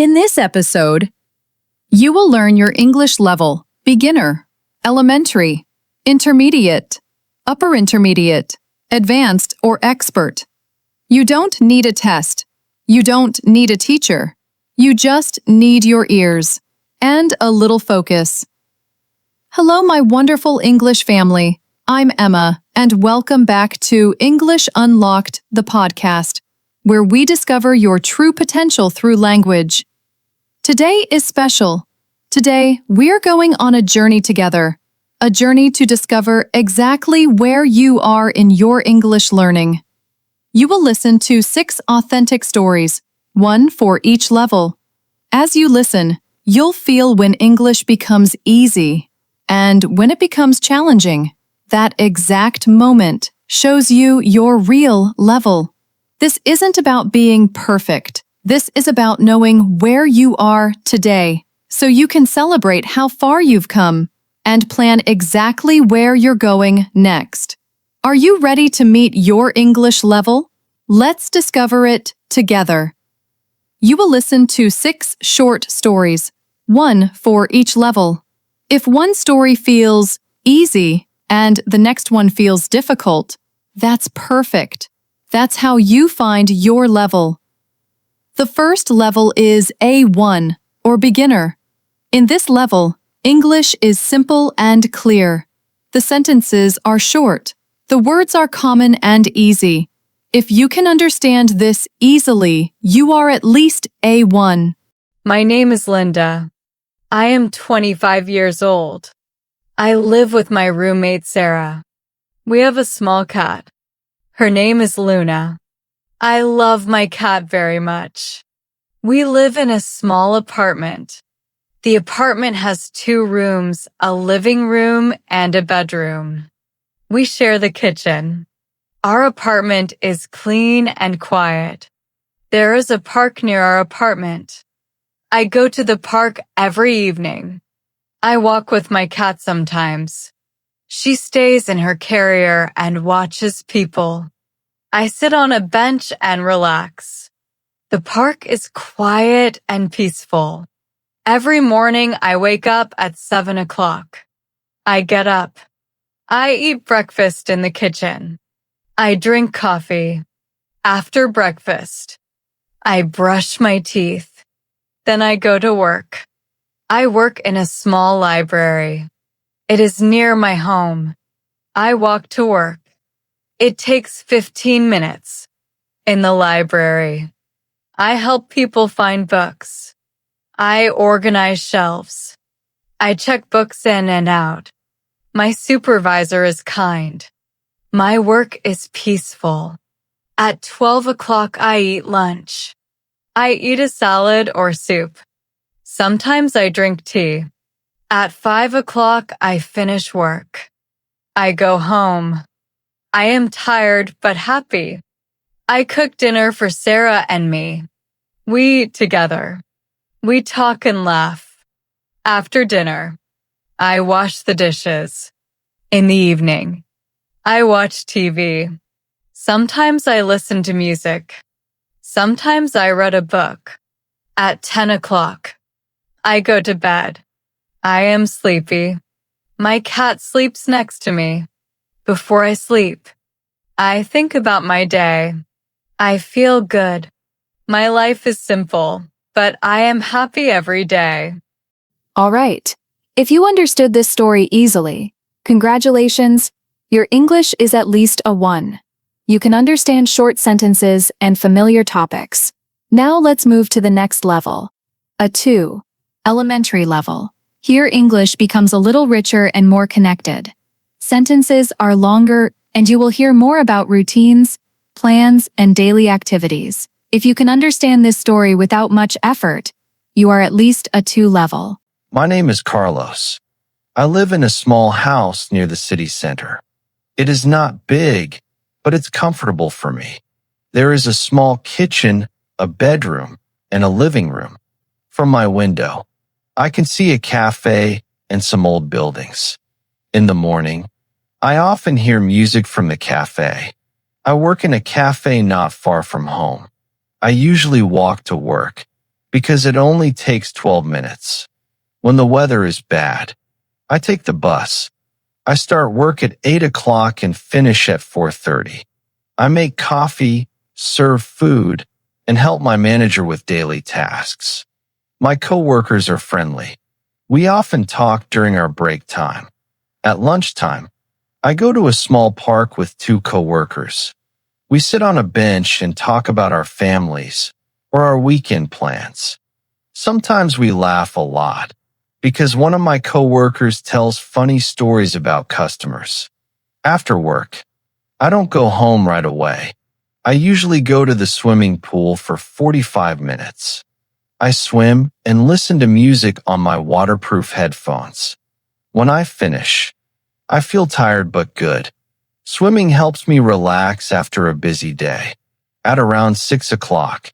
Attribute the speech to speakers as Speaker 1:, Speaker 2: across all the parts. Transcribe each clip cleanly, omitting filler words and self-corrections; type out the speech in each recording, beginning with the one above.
Speaker 1: In this episode, you will learn your English level: beginner, elementary, intermediate, upper intermediate, advanced, or expert. You don't need a test. You don't need a teacher. You just need your ears and a little focus. Hello, my wonderful English family. I'm Emma, and welcome back to English Unlocked, the podcast, where we discover your true potential through language. Today is special. Today, we're going on a journey together, a journey to discover exactly where you are in your English learning. You will listen to 6 authentic stories, one for each level. As you listen, you'll feel when English becomes easy and when it becomes challenging. That exact moment shows you your real level. This isn't about being perfect. This is about knowing where you are today, so you can celebrate how far you've come and plan exactly where you're going next. Are you ready to meet your English level? Let's discover it together. You will listen to 6 short stories, one for each level. If one story feels easy and the next one feels difficult, that's perfect. That's how you find your level. The first level is A1, or beginner. In this level, English is simple and clear. The sentences are short. The words are common and easy. If you can understand this easily, you are at least A1.
Speaker 2: My name is Linda. I am 25 years old. I live with my roommate Sarah. We have a small cat. Her name is Luna. I love my cat very much. We live in a small apartment. The apartment has 2 rooms, a living room, and a bedroom. We share the kitchen. Our apartment is clean and quiet. There is a park near our apartment. I go to the park every evening. I walk with my cat sometimes. She stays in her carrier and watches people. I sit on a bench and relax. The park is quiet and peaceful. Every morning I wake up at 7 o'clock. I get up. I eat breakfast in the kitchen. I drink coffee. After breakfast, I brush my teeth. Then I go to work. I work in a small library. It is near my home. I walk to work. It takes 15 minutes. In the library, I help people find books. I organize shelves. I check books in and out. My supervisor is kind. My work is peaceful. At 12 o'clock, I eat lunch. I eat a salad or soup. Sometimes I drink tea. At 5 o'clock, I finish work. I go home. I am tired but happy. I cook dinner for Sarah and me. We eat together. We talk and laugh. After dinner, I wash the dishes. In the evening, I watch TV. Sometimes I listen to music. Sometimes I read a book. At 10 o'clock, I go to bed. I am sleepy. My cat sleeps next to me. Before I sleep, I think about my day. I feel good. My life is simple, but I am happy every day.
Speaker 1: All right. If you understood this story easily, congratulations, your English is at least a 1. You can understand short sentences and familiar topics. Now let's move to the next level. A 2, elementary level. Here English becomes a little richer and more connected. Sentences are longer, and you will hear more about routines, plans, and daily activities. If you can understand this story without much effort, you are at least a 2 level.
Speaker 3: My name is Carlos. I live in a small house near the city center. It is not big, but it's comfortable for me. There is a small kitchen, a bedroom, and a living room. From my window, I can see a cafe and some old buildings. In the morning, I often hear music from the cafe. I work in a cafe not far from home. I usually walk to work. because it only takes 12 minutes. When the weather is bad, I take the bus. I start work at 8 o'clock and finish at 4:30. I make coffee, serve food, and help my manager with daily tasks. My coworkers are friendly. We often talk during our break time. At lunchtime, I go to a small park with 2 coworkers. We sit on a bench and talk about our families or our weekend plans. Sometimes we laugh a lot because one of my coworkers tells funny stories about customers. After work, I don't go home right away. I usually go to the swimming pool for 45 minutes. I swim and listen to music on my waterproof headphones. When I finish, I feel tired but good. Swimming helps me relax after a busy day. At around 6 o'clock,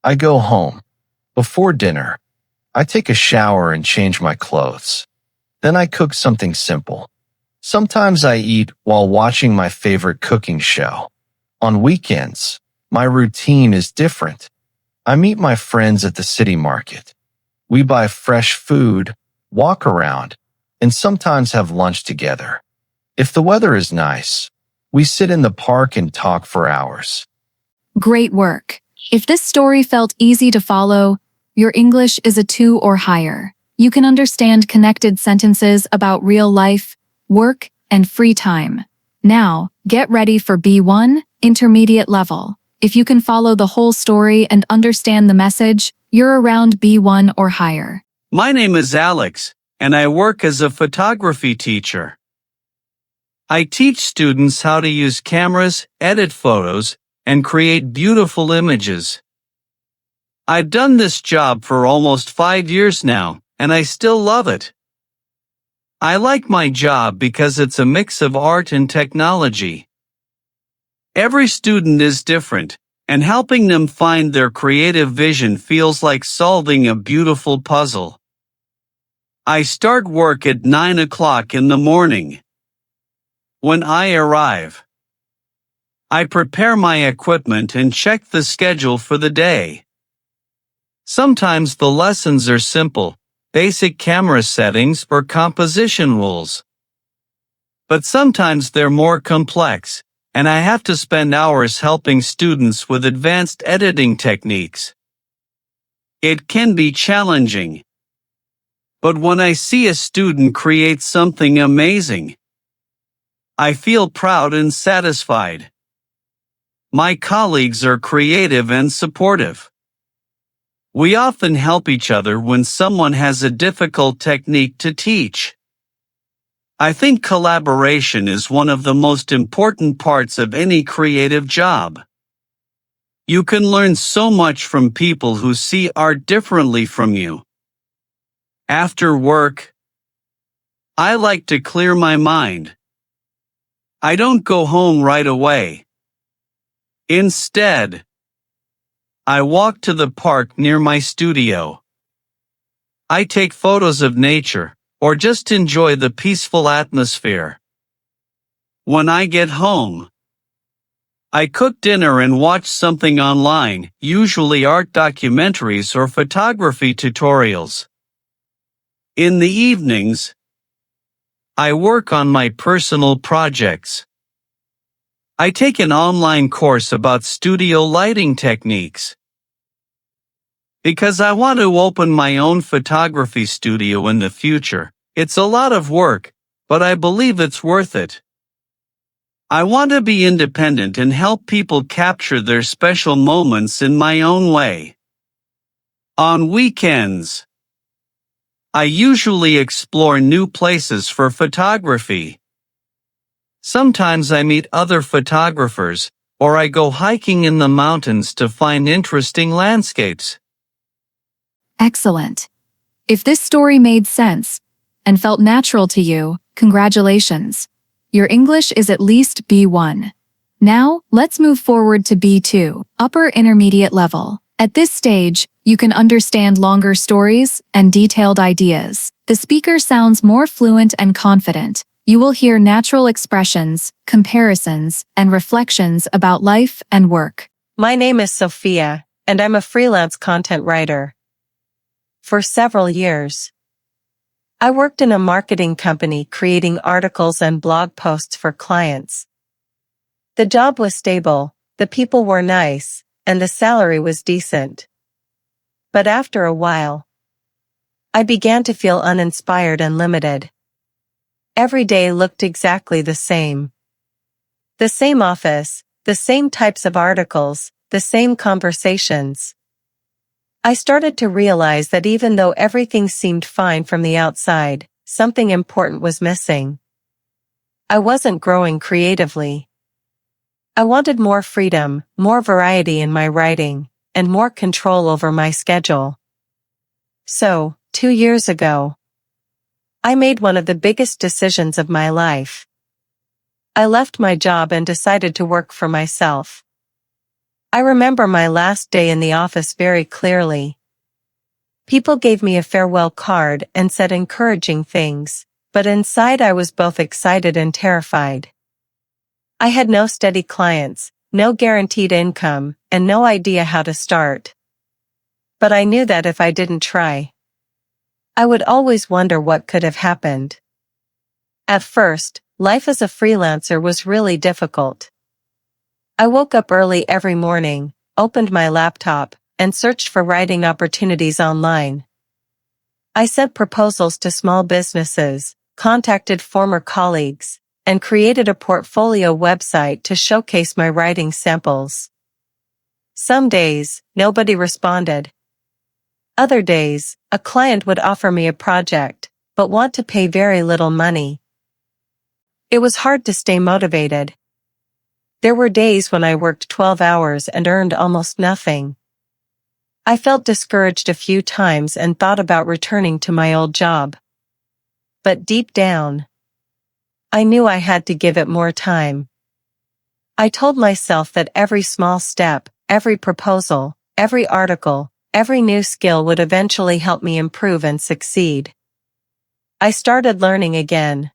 Speaker 3: I go home. Before dinner, I take a shower and change my clothes. Then I cook something simple. Sometimes I eat while watching my favorite cooking show. On weekends, my routine is different. I meet my friends at the city market. We buy fresh food, walk around, and sometimes have lunch together. If the weather is nice, we sit in the park and talk for hours.
Speaker 1: Great work. If this story felt easy to follow, your English is a 2 or higher. You can understand connected sentences about real life, work, and free time. Now, get ready for B1, intermediate level. If you can follow the whole story and understand the message, you're around B1 or higher.
Speaker 4: My name is Alex, and I work as a photography teacher. I teach students how to use cameras, edit photos, and create beautiful images. I've done this job for almost 5 years now, and I still love it. I like my job because it's a mix of art and technology. Every student is different, and helping them find their creative vision feels like solving a beautiful puzzle. I start work at 9 o'clock in the morning. When I arrive, I prepare my equipment and check the schedule for the day. Sometimes the lessons are simple, basic camera settings or composition rules. But sometimes they're more complex, and I have to spend hours helping students with advanced editing techniques. It can be challenging. But when I see a student create something amazing, I feel proud and satisfied. My colleagues are creative and supportive. We often help each other when someone has a difficult technique to teach. I think collaboration is one of the most important parts of any creative job. You can learn so much from people who see art differently from you. After work, I like to clear my mind. I don't go home right away. Instead, I walk to the park near my studio. I take photos of nature, or just enjoy the peaceful atmosphere. When I get home, I cook dinner and watch something online, usually art documentaries or photography tutorials. In the evenings, I work on my personal projects. I take an online course about studio lighting techniques. Because I want to open my own photography studio in the future. It's a lot of work, but I believe it's worth it. I want to be independent and help people capture their special moments in my own way. On weekends, I usually explore new places for photography. Sometimes I meet other photographers, or I go hiking in the mountains to find interesting landscapes.
Speaker 1: Excellent. If this story made sense and felt natural to you, congratulations. Your English is at least B1. Now, let's move forward to B2, upper intermediate level. At this stage, you can understand longer stories and detailed ideas. The speaker sounds more fluent and confident. You will hear natural expressions, comparisons, and reflections about life and work.
Speaker 5: My name is Sofia, and I'm a freelance content writer. for several years. I worked in a marketing company creating articles and blog posts for clients. The job was stable, the people were nice, and the salary was decent. But after a while, I began to feel uninspired and limited. Every day looked exactly the same. The same office, the same types of articles, the same conversations. I started to realize that even though everything seemed fine from the outside, something important was missing. I wasn't growing creatively. I wanted more freedom, more variety in my writing, and more control over my schedule. So, 2 years ago, I made one of the biggest decisions of my life. I left my job and decided to work for myself. I remember my last day in the office very clearly. People gave me a farewell card and said encouraging things, but inside I was both excited and terrified. I had no steady clients, no guaranteed income, and no idea how to start. But I knew that if I didn't try, I would always wonder what could have happened. At first, life as a freelancer was really difficult. I woke up early every morning, opened my laptop, and searched for writing opportunities online. I sent proposals to small businesses, contacted former colleagues, and created a portfolio website to showcase my writing samples. Some days, nobody responded. Other days, a client would offer me a project, but want to pay very little money. It was hard to stay motivated. There were days when I worked 12 hours and earned almost nothing. I felt discouraged a few times and thought about returning to my old job. But deep down, I knew I had to give it more time. I told myself that every small step, every proposal, every article, every new skill would eventually help me improve and succeed. I started learning again.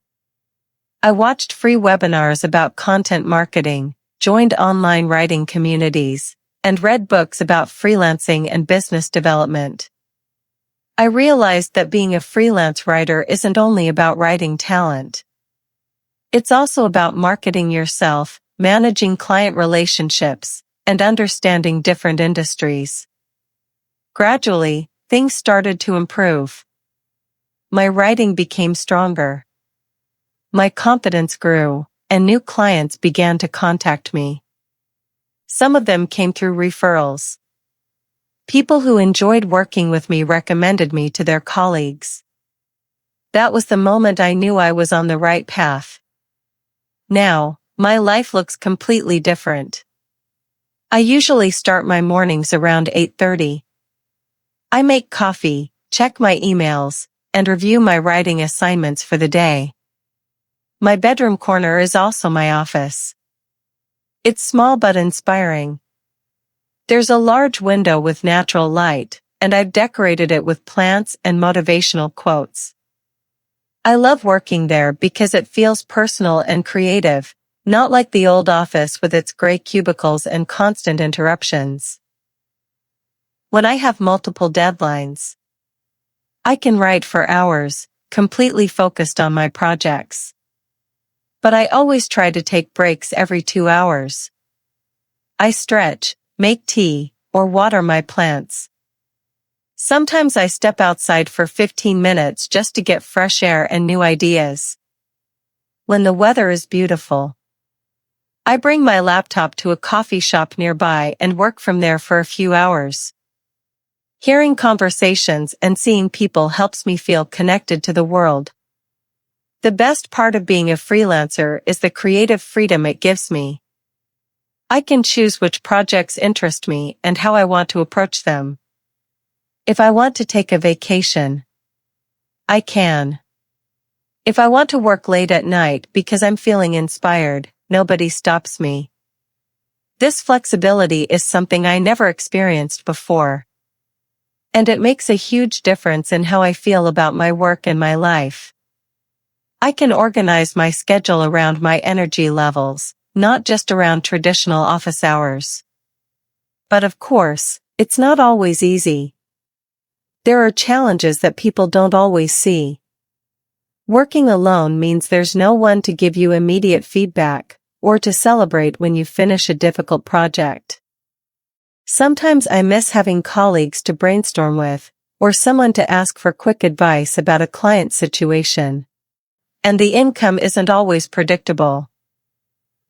Speaker 5: I watched free webinars about content marketing, joined online writing communities, and read books about freelancing and business development. I realized that being a freelance writer isn't only about writing talent. It's also about marketing yourself, managing client relationships, and understanding different industries. Gradually, things started to improve. My writing became stronger. My confidence grew, and new clients began to contact me. Some of them came through referrals. People who enjoyed working with me recommended me to their colleagues. That was the moment I knew I was on the right path. Now, my life looks completely different. I usually start my mornings around 8:30. I make coffee, check my emails, and review my writing assignments for the day. My bedroom corner is also my office. It's small but inspiring. There's a large window with natural light, and I've decorated it with plants and motivational quotes. I love working there because it feels personal and creative, not like the old office with its gray cubicles and constant interruptions. When I have multiple deadlines, I can write for hours, completely focused on my projects. But I always try to take breaks every 2 hours. I stretch, make tea, or water my plants. Sometimes I step outside for 15 minutes just to get fresh air and new ideas. When the weather is beautiful, I bring my laptop to a coffee shop nearby and work from there for a few hours. Hearing conversations and seeing people helps me feel connected to the world. The best part of being a freelancer is the creative freedom it gives me. I can choose which projects interest me and how I want to approach them. If I want to take a vacation, I can. If I want to work late at night because I'm feeling inspired, nobody stops me. This flexibility is something I never experienced before. And it makes a huge difference in how I feel about my work and my life. I can organize my schedule around my energy levels, not just around traditional office hours. But of course, it's not always easy. There are challenges that people don't always see. Working alone means there's no one to give you immediate feedback or to celebrate when you finish a difficult project. Sometimes I miss having colleagues to brainstorm with, or someone to ask for quick advice about a client situation. And the income isn't always predictable.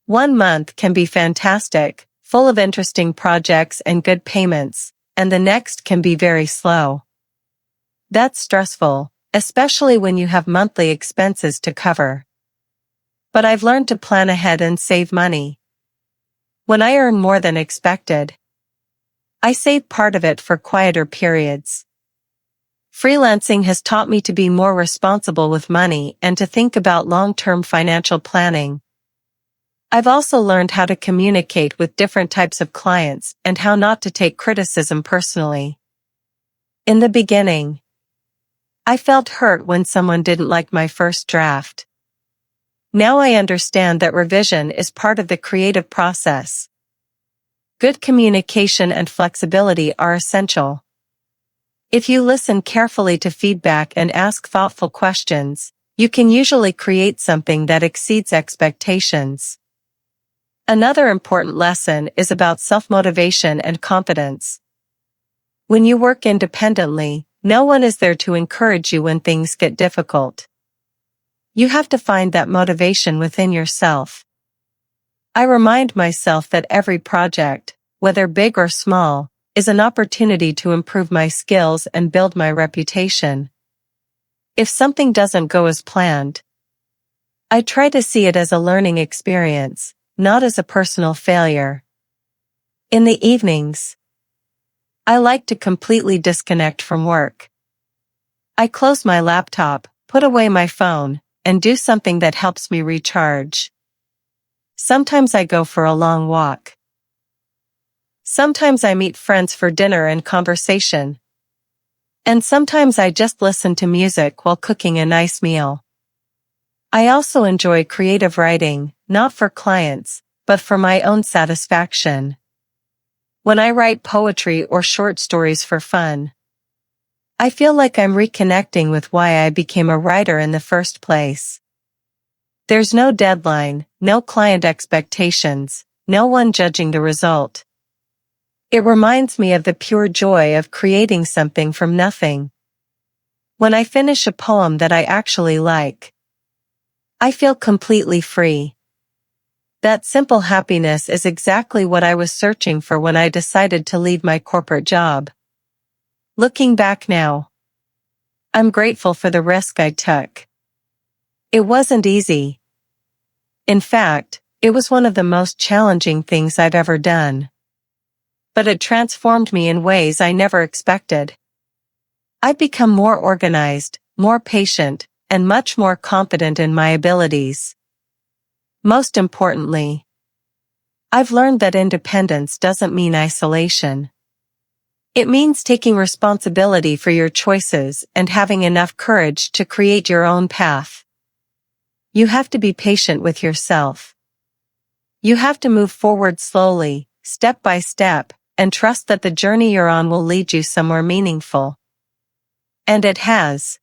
Speaker 5: One month can be fantastic, full of interesting projects and good payments, and the next can be very slow. That's stressful, especially when you have monthly expenses to cover. But I've learned to plan ahead and save money. When I earn more than expected, I save part of it for quieter periods. Freelancing has taught me to be more responsible with money and to think about long-term financial planning. I've also learned how to communicate with different types of clients and how not to take criticism personally. In the beginning, I felt hurt when someone didn't like my first draft. Now I understand that revision is part of the creative process. Good communication and flexibility are essential. If you listen carefully to feedback and ask thoughtful questions, you can usually create something that exceeds expectations. Another important lesson is about self-motivation and confidence. When you work independently, no one is there to encourage you when things get difficult. You have to find that motivation within yourself. I remind myself that every project, whether big or small, is an opportunity to improve my skills and build my reputation. If something doesn't go as planned, I try to see it as a learning experience, not as a personal failure. In the evenings, I like to completely disconnect from work. I close my laptop, put away my phone, and do something that helps me recharge. Sometimes I go for a long walk. Sometimes I meet friends for dinner and conversation. And sometimes I just listen to music while cooking a nice meal. I also enjoy creative writing, not for clients, but for my own satisfaction. When I write poetry or short stories for fun, I feel like I'm reconnecting with why I became a writer in the first place. There's no deadline, no client expectations, no one judging the result. It reminds me of the pure joy of creating something from nothing. When I finish a poem that I actually like, I feel completely free. That simple happiness is exactly what I was searching for when I decided to leave my corporate job. Looking back now, I'm grateful for the risk I took. It wasn't easy. In fact, it was one of the most challenging things I've ever done. But it transformed me in ways I never expected. I've become more organized, more patient, and much more confident in my abilities. Most importantly, I've learned that independence doesn't mean isolation. It means taking responsibility for your choices and having enough courage to create your own path. You have to be patient with yourself. You have to move forward slowly, step by step, and trust that the journey you're on will lead you somewhere meaningful. And it has.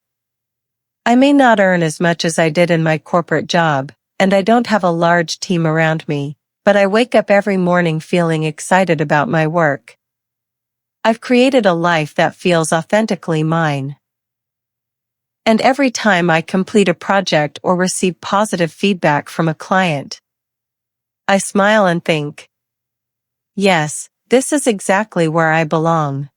Speaker 5: I may not earn as much as I did in my corporate job, and I don't have a large team around me, but I wake up every morning feeling excited about my work. I've created a life that feels authentically mine. And every time I complete a project or receive positive feedback from a client, I smile and think, yes, this is exactly where I belong.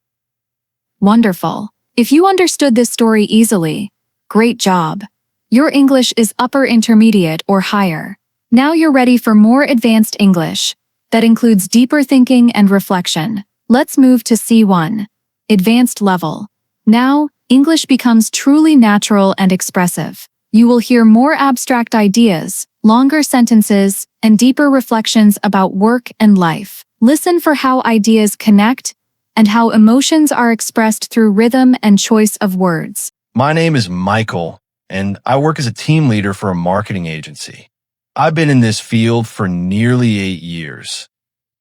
Speaker 1: Wonderful. If you understood this story easily, great job. Your English is upper intermediate or higher. Now you're ready for more advanced English. That includes deeper thinking and reflection. Let's move to C1, advanced level. Now, English becomes truly natural and expressive. You will hear more abstract ideas, longer sentences, and deeper reflections about work and life. Listen for how ideas connect and how emotions are expressed through rhythm and choice of words.
Speaker 3: My name is Michael, and I work as a team leader for a marketing agency. I've been in this field for nearly 8 years,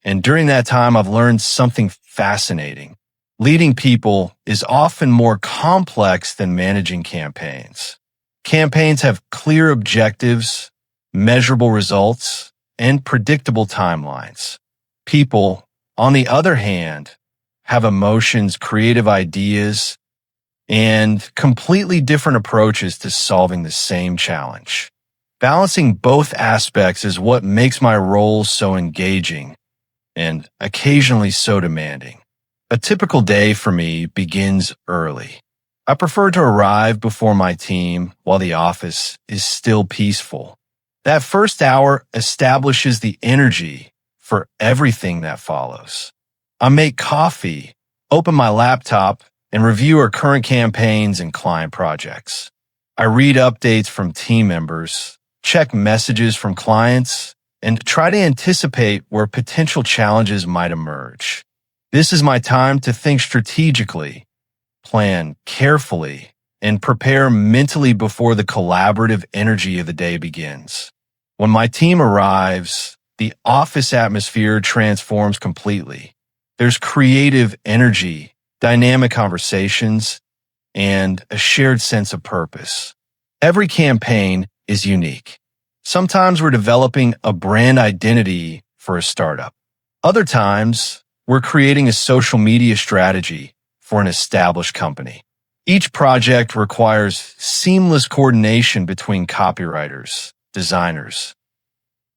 Speaker 3: and during that time, I've learned something fascinating. Leading people is often more complex than managing campaigns. Campaigns have clear objectives, measurable results, and predictable timelines. People, on the other hand, have emotions, creative ideas, and completely different approaches to solving the same challenge. Balancing both aspects is what makes my role so engaging and occasionally so demanding. A typical day for me begins early. I prefer to arrive before my team while the office is still peaceful. That first hour establishes the energy for everything that follows. I make coffee, open my laptop, and review our current campaigns and client projects. I read updates from team members, check messages from clients, and try to anticipate where potential challenges might emerge. This is my time to think strategically, plan carefully, and prepare mentally before the collaborative energy of the day begins. When my team arrives, the office atmosphere transforms completely. There's creative energy, dynamic conversations, and a shared sense of purpose. Every campaign is unique. Sometimes we're developing a brand identity for a startup. Other times, we're creating a social media strategy for an established company. Each project requires seamless coordination between copywriters, designers,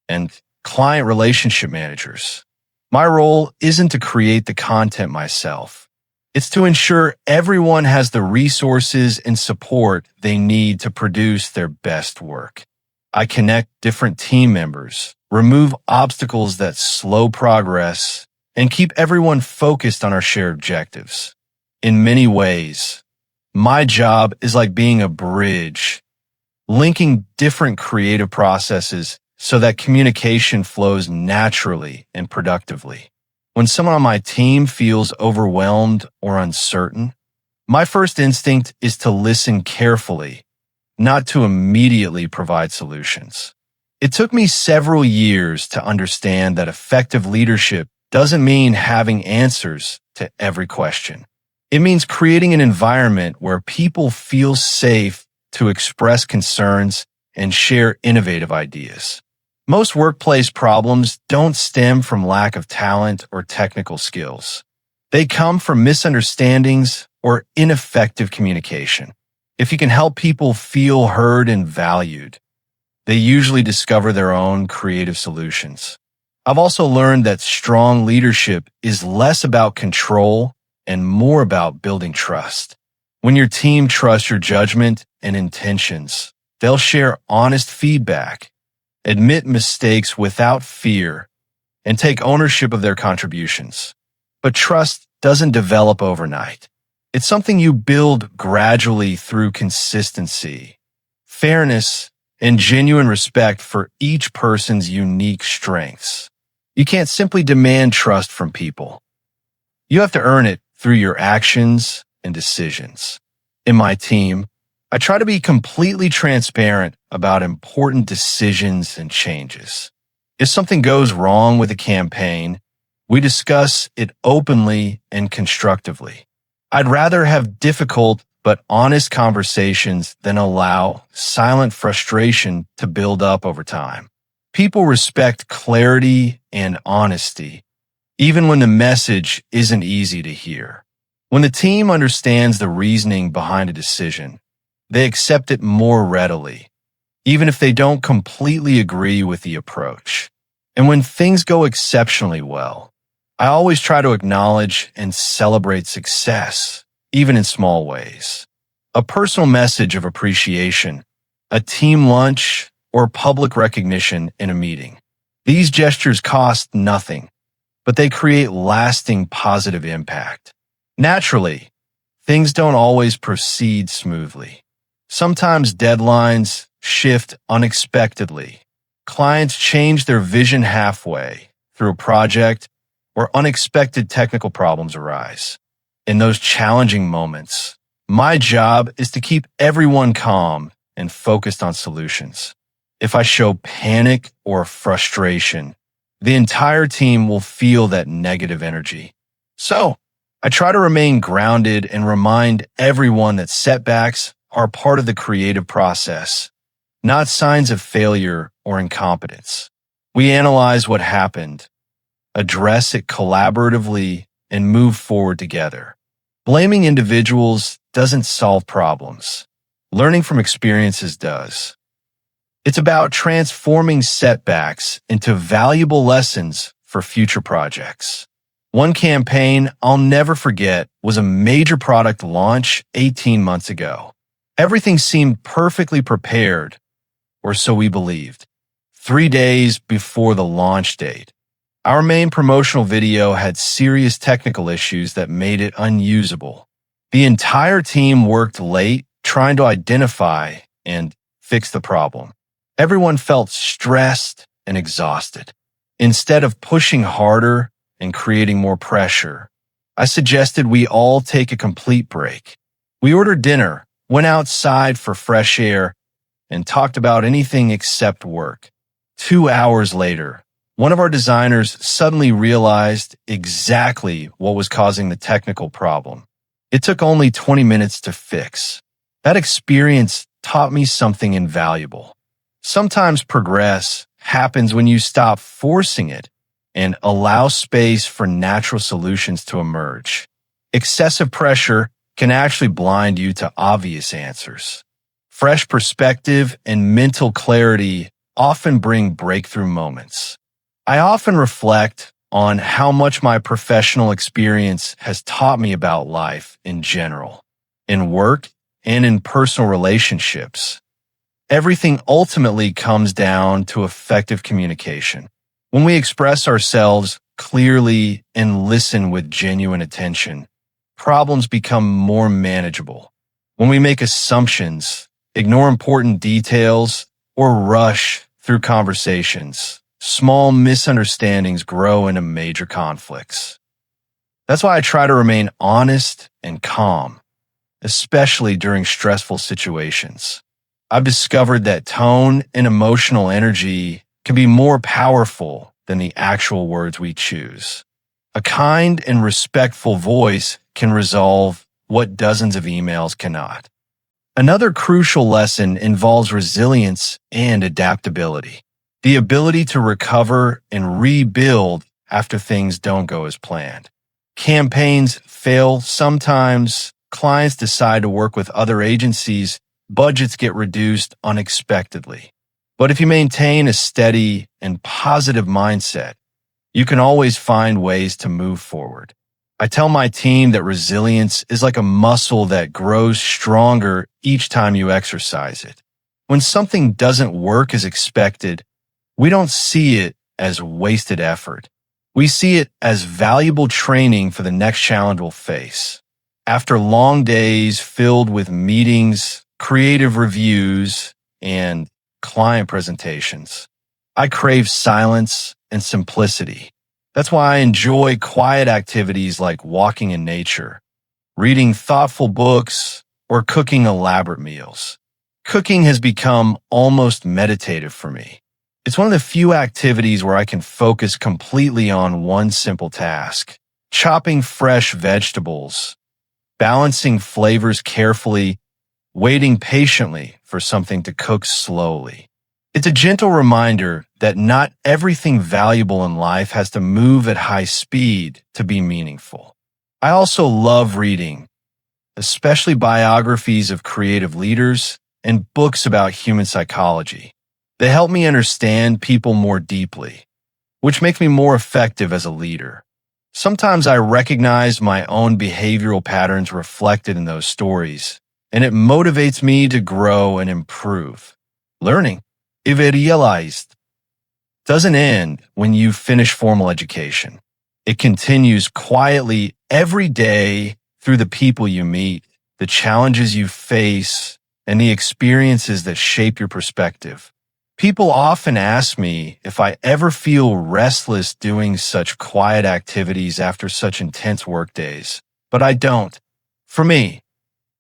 Speaker 3: and client relationship managers. My role isn't to create the content myself. It's to ensure everyone has the resources and support they need to produce their best work. I connect different team members, remove obstacles that slow progress, and keep everyone focused on our shared objectives. In many ways, my job is like being a bridge, linking different creative processes so that communication flows naturally and productively. When someone on my team feels overwhelmed or uncertain, my first instinct is to listen carefully, not to immediately provide solutions. It took me several years to understand that effective leadership doesn't mean having answers to every question. It means creating an environment where people feel safe to express concerns and share innovative ideas. Most workplace problems don't stem from lack of talent or technical skills. They come from misunderstandings or ineffective communication. If you can help people feel heard and valued, they usually discover their own creative solutions. I've also learned that strong leadership is less about control and more about building trust. When your team trusts your judgment and intentions, they'll share honest feedback, admit mistakes without fear, and take ownership of their contributions. But trust doesn't develop overnight. It's something you build gradually through consistency, fairness, and genuine respect for each person's unique strengths. You can't simply demand trust from people. You have to earn it through your actions and decisions. In my team, I try to be completely transparent about important decisions and changes. If something goes wrong with a campaign, we discuss it openly and constructively. I'd rather have difficult but honest conversations than allow silent frustration to build up over time. People respect clarity and honesty, even when the message isn't easy to hear. When the team understands the reasoning behind a decision, they accept it more readily, even if they don't completely agree with the approach. And when things go exceptionally well, I always try to acknowledge and celebrate success, even in small ways. A personal message of appreciation, a team lunch, or public recognition in a meeting. These gestures cost nothing, but they create lasting positive impact. Naturally, things don't always proceed smoothly. Sometimes deadlines shift unexpectedly. Clients change their vision halfway through a project, or unexpected technical problems arise. In those challenging moments, my job is to keep everyone calm and focused on solutions. If I show panic or frustration, the entire team will feel that negative energy. So, I try to remain grounded and remind everyone that setbacks are part of the creative process, not signs of failure or incompetence. We analyze what happened, address it collaboratively, and move forward together. Blaming individuals doesn't solve problems. Learning from experiences does. It's about transforming setbacks into valuable lessons for future projects. One campaign I'll never forget was a major product launch 18 months ago. Everything seemed perfectly prepared, or so we believed. 3 days before the launch date, our main promotional video had serious technical issues that made it unusable. The entire team worked late trying to identify and fix the problem. Everyone felt stressed and exhausted. Instead of pushing harder and creating more pressure, I suggested we all take a complete break. We ordered dinner, went outside for fresh air, and talked about anything except work. 2 hours later, one of our designers suddenly realized exactly what was causing the technical problem. It took only 20 minutes to fix. That experience taught me something invaluable. Sometimes progress happens when you stop forcing it and allow space for natural solutions to emerge. Excessive pressure can actually blind you to obvious answers. Fresh perspective and mental clarity often bring breakthrough moments. I often reflect on how much my professional experience has taught me about life in general, in work and in personal relationships. Everything ultimately comes down to effective communication. When we express ourselves clearly and listen with genuine attention, problems become more manageable. When we make assumptions, ignore important details, or rush through conversations, small misunderstandings grow into major conflicts. That's why I try to remain honest and calm, especially during stressful situations. I've discovered that tone and emotional energy can be more powerful than the actual words we choose. A kind and respectful voice can resolve what dozens of emails cannot. Another crucial lesson involves resilience and adaptability, the ability to recover and rebuild after things don't go as planned. Campaigns fail sometimes, clients decide to work with other agencies, budgets get reduced unexpectedly. But if you maintain a steady and positive mindset, you can always find ways to move forward. I tell my team that resilience is like a muscle that grows stronger each time you exercise it. When something doesn't work as expected, we don't see it as wasted effort. We see it as valuable training for the next challenge we'll face. After long days filled with meetings, creative reviews, and client presentations, I crave silence and simplicity. That's why I enjoy quiet activities like walking in nature, reading thoughtful books, or cooking elaborate meals. Cooking has become almost meditative for me. It's one of the few activities where I can focus completely on one simple task: chopping fresh vegetables, balancing flavors carefully, waiting patiently for something to cook slowly. It's a gentle reminder that not everything valuable in life has to move at high speed to be meaningful. I also love reading, especially biographies of creative leaders and books about human psychology. They help me understand people more deeply, which makes me more effective as a leader. Sometimes I recognize my own behavioral patterns reflected in those stories, and it motivates me to grow and improve. Learning, if it realized, doesn't end when you finish formal education. It continues quietly every day through the people you meet, the challenges you face, and the experiences that shape your perspective. People often ask me if I ever feel restless doing such quiet activities after such intense work days, but I don't. For me,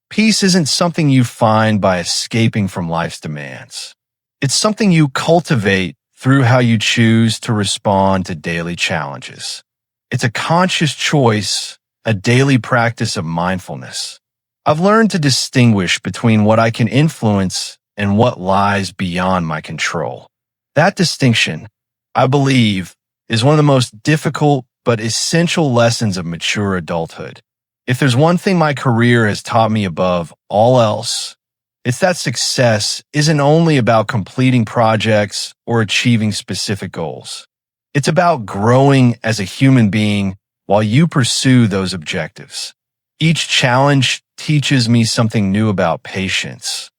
Speaker 3: peace isn't something you find by escaping from life's demands. It's something you cultivate through how you choose to respond to daily challenges. It's a conscious choice, a daily practice of mindfulness. I've learned to distinguish between what I can influence and what lies beyond my control. That distinction, I believe, is one of the most difficult but essential lessons of mature adulthood. If there's one thing my career has taught me above all else, it's that success isn't only about completing projects or achieving specific goals. It's about growing as a human being while you pursue those objectives. Each challenge teaches me something new about patience,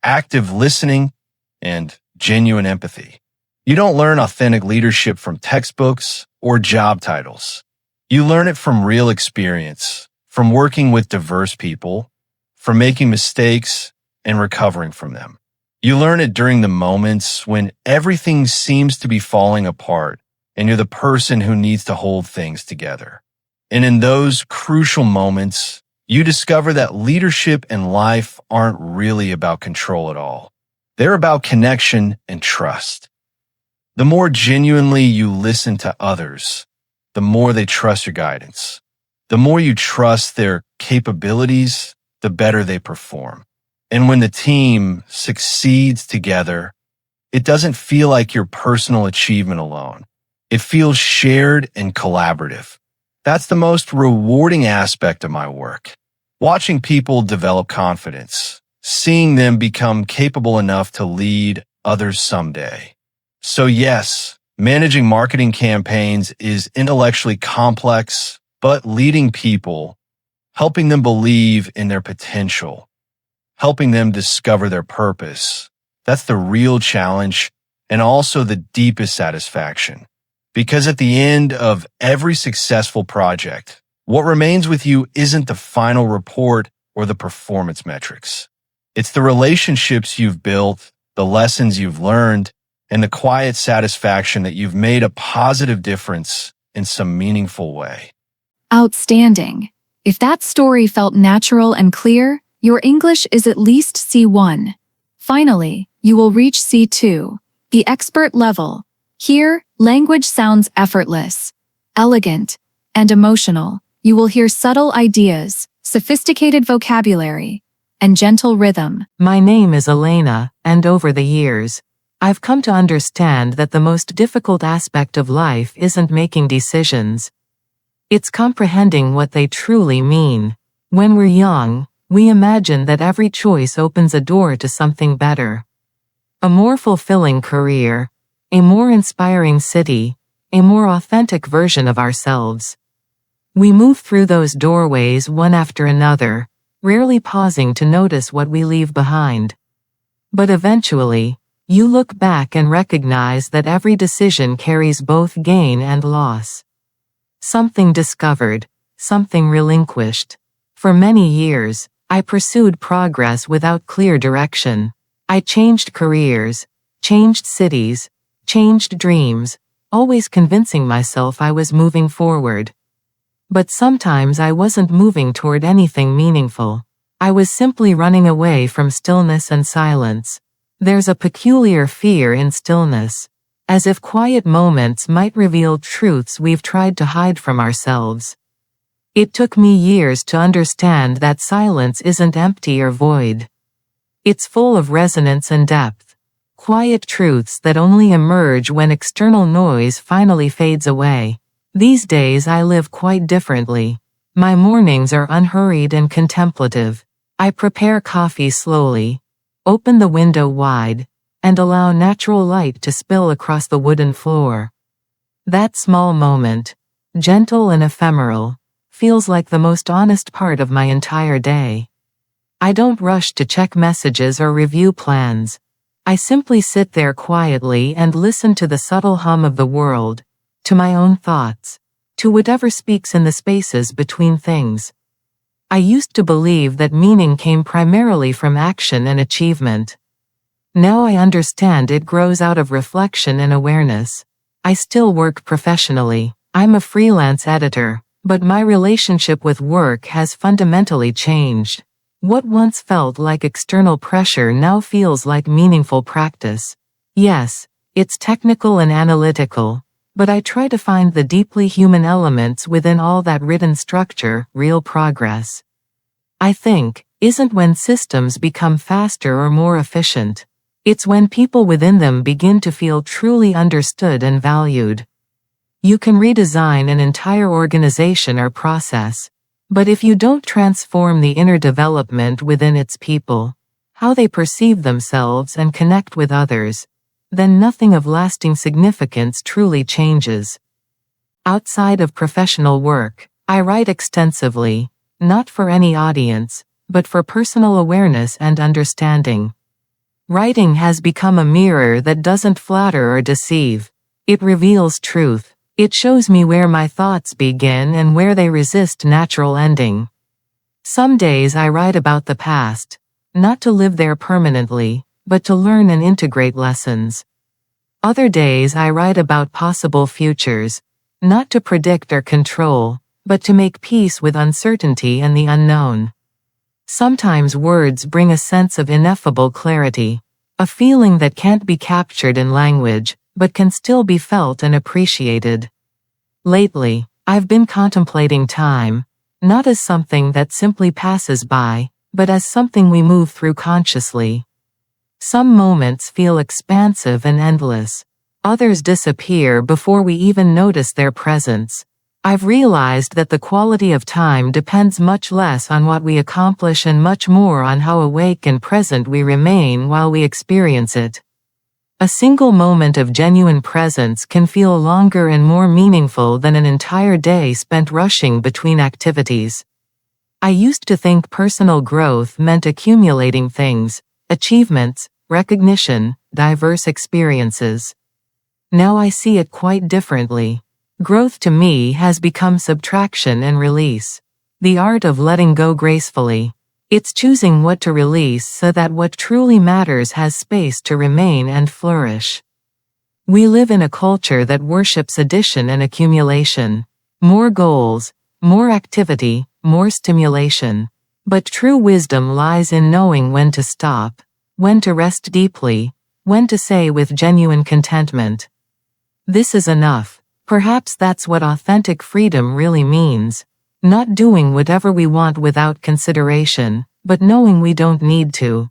Speaker 3: active listening, and genuine empathy. You don't learn authentic leadership from textbooks or job titles. You learn it from real experience, from working with diverse people, from making mistakes and recovering from them. You learn it during the moments when everything seems to be falling apart and you're the person who needs to hold things together. And in those crucial moments, you discover that leadership and life aren't really about control at all. They're about connection and trust. The more genuinely you listen to others, the more they trust your guidance. The more you trust their capabilities, the better they perform. And when the team succeeds together, it doesn't feel like your personal achievement alone. It feels shared and collaborative. That's the most rewarding aspect of my work. Watching people develop confidence, seeing them become capable enough to lead others someday. So yes, managing marketing campaigns is intellectually complex, but leading people, helping them believe in their potential, helping them discover their purpose, that's the real challenge and also the deepest satisfaction. Because at the end of every successful project, what remains with you isn't the final report or the performance metrics. It's the relationships you've built, the lessons you've learned, and the quiet satisfaction that you've made a positive difference in some meaningful way.
Speaker 1: Outstanding. If that story felt natural and clear, your English is at least C1. Finally, you will reach C2, the expert level. Here, language sounds effortless, elegant, and emotional. You will hear subtle ideas, sophisticated vocabulary, and gentle rhythm.
Speaker 6: My name is Elena, and over the years, I've come to understand that the most difficult aspect of life isn't making decisions. It's comprehending what they truly mean. When we're young, we imagine that every choice opens a door to something better. A more fulfilling career, a more inspiring city, a more authentic version of ourselves. We move through those doorways one after another, rarely pausing to notice what we leave behind. But eventually, you look back and recognize that every decision carries both gain and loss. Something discovered, something relinquished. For many years, I pursued progress without clear direction. I changed careers, changed cities, changed dreams, always convincing myself I was moving forward. But sometimes I wasn't moving toward anything meaningful. I was simply running away from stillness and silence. There's a peculiar fear in stillness, as if quiet moments might reveal truths we've tried to hide from ourselves. It took me years to understand that silence isn't empty or void. It's full of resonance and depth. Quiet truths that only emerge when external noise finally fades away. These days I live quite differently. My mornings are unhurried and contemplative. I prepare coffee slowly, open the window wide, and allow natural light to spill across the wooden floor. That small moment, gentle and ephemeral, feels like the most honest part of my entire day. I don't rush to check messages or review plans. I simply sit there quietly and listen to the subtle hum of the world, to my own thoughts, to whatever speaks in the spaces between things. I used to believe that meaning came primarily from action and achievement. Now I understand it grows out of reflection and awareness. I still work professionally. I'm a freelance editor, but my relationship with work has fundamentally changed. What once felt like external pressure now feels like meaningful practice. Yes, it's technical and analytical, but I try to find the deeply human elements within all that written structure. Real progress, I think, isn't when systems become faster or more efficient. It's when people within them begin to feel truly understood and valued. You can redesign an entire organization or process, but if you don't transform the inner development within its people, how they perceive themselves and connect with others, then nothing of lasting significance truly changes. Outside of professional work, I write extensively, not for any audience, but for personal awareness and understanding. Writing has become a mirror that doesn't flatter or deceive. It reveals truth. It shows me where my thoughts begin and where they resist natural ending. Some days I write about the past, not to live there permanently, but to learn and integrate lessons. Other days I write about possible futures, not to predict or control, but to make peace with uncertainty and the unknown. Sometimes words bring a sense of ineffable clarity, a feeling that can't be captured in language, but can still be felt and appreciated. Lately, I've been contemplating time, not as something that simply passes by, but as something we move through consciously. Some moments feel expansive and endless. Others disappear before we even notice their presence. I've realized that the quality of time depends much less on what we accomplish and much more on how awake and present we remain while we experience it. A single moment of genuine presence can feel longer and more meaningful than an entire day spent rushing between activities. I used to think personal growth meant accumulating things, achievements, recognition, diverse experiences. Now I see it quite differently. Growth to me has become subtraction and release. The art of letting go gracefully. It's choosing what to release so that what truly matters has space to remain and flourish. We live in a culture that worships addition and accumulation. More goals, more activity, more stimulation. But true wisdom lies in knowing when to stop, when to rest deeply, when to say with genuine contentment, "This is enough." Perhaps that's what authentic freedom really means. Not doing whatever we want without consideration, but knowing we don't need to.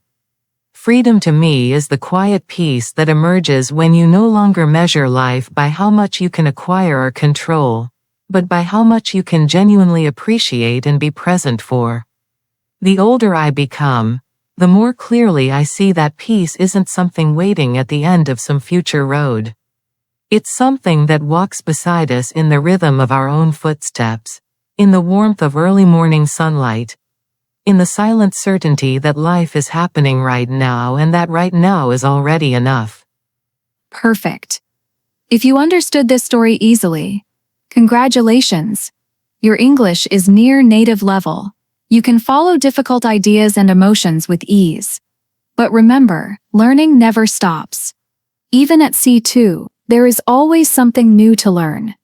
Speaker 6: Freedom to me is the quiet peace that emerges when you no longer measure life by how much you can acquire or control, but by how much you can genuinely appreciate and be present for. The older I become, the more clearly I see that peace isn't something waiting at the end of some future road. It's something that walks beside us in the rhythm of our own footsteps, in the warmth of early morning sunlight, in the silent certainty that life is happening right now and that right now is already enough.
Speaker 1: Perfect. If you understood this story easily, congratulations. Your English is near native level. You can follow difficult ideas and emotions with ease. But remember, learning never stops. Even at C2, there is always something new to learn,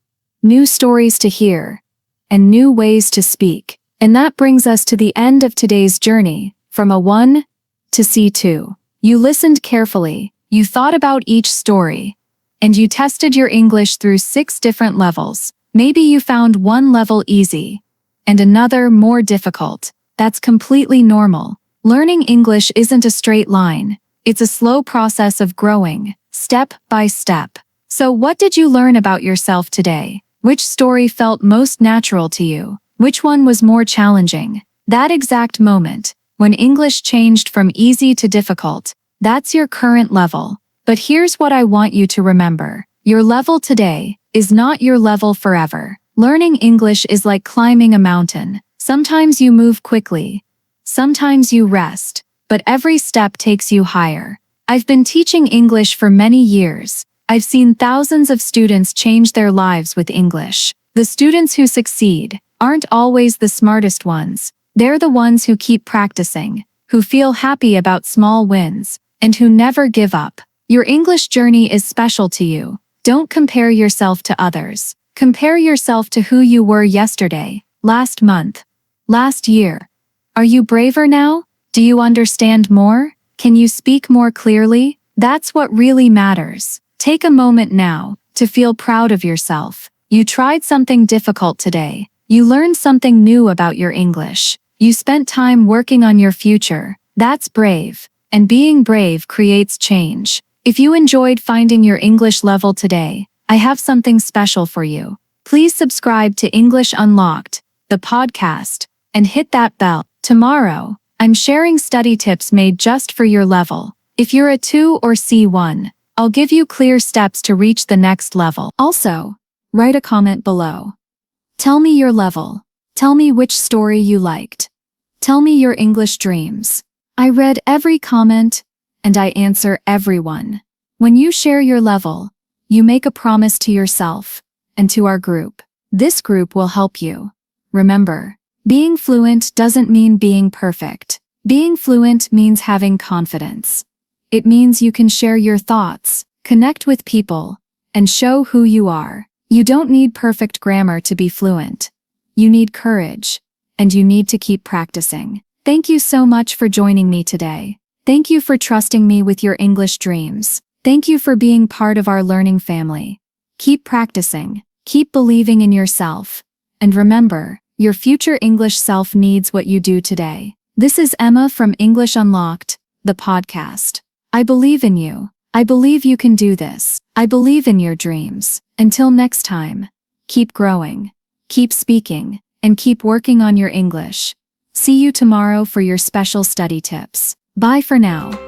Speaker 1: new stories to hear, and new ways to speak. And that brings us to the end of today's journey, from A1 to C2. You listened carefully, you thought about each story, and you tested your English through 6 different levels. Maybe you found one level easy, and another more difficult. That's completely normal. Learning English isn't a straight line. It's a slow process of growing, step by step. So what did you learn about yourself today? Which story felt most natural to you? Which one was more challenging? That exact moment, when English changed from easy to difficult, that's your current level. But here's what I want you to remember. Your level today is not your level forever. Learning English is like climbing a mountain. Sometimes you move quickly, sometimes you rest, but every step takes you higher. I've been teaching English for many years. I've seen thousands of students change their lives with English. The students who succeed aren't always the smartest ones. They're the ones who keep practicing, who feel happy about small wins, and who never give up. Your English journey is special to you. Don't compare yourself to others. Compare yourself to who you were yesterday, last month, last year. Are you braver now? Do you understand more? Can you speak more clearly? That's what really matters. Take a moment now to feel proud of yourself. You tried something difficult today. You learned something new about your English. You spent time working on your future. That's brave. And being brave creates change. If you enjoyed finding your English level today, I have something special for you. Please subscribe to English Unlocked, the podcast, and hit that bell. Tomorrow, I'm sharing study tips made just for your level. If you're a 2 or C1, I'll give you clear steps to reach the next level. Also, write a comment below. Tell me your level. Tell me which story you liked. Tell me your English dreams. I read every comment, and I answer everyone. When you share your level, you make a promise to yourself and to our group. This group will help you. Remember, being fluent doesn't mean being perfect. Being fluent means having confidence. It means you can share your thoughts, connect with people, and show who you are. You don't need perfect grammar to be fluent. You need courage, and you need to keep practicing. Thank you so much for joining me today. Thank you for trusting me with your English dreams. Thank you for being part of our learning family. Keep practicing, keep believing in yourself, and remember, your future English self needs what you do today. This is Emma from English Unlocked, the podcast. I believe in you. I believe you can do this. I believe in your dreams. Until next time, keep growing, keep speaking, and keep working on your English. See you tomorrow for your special study tips. Bye for now.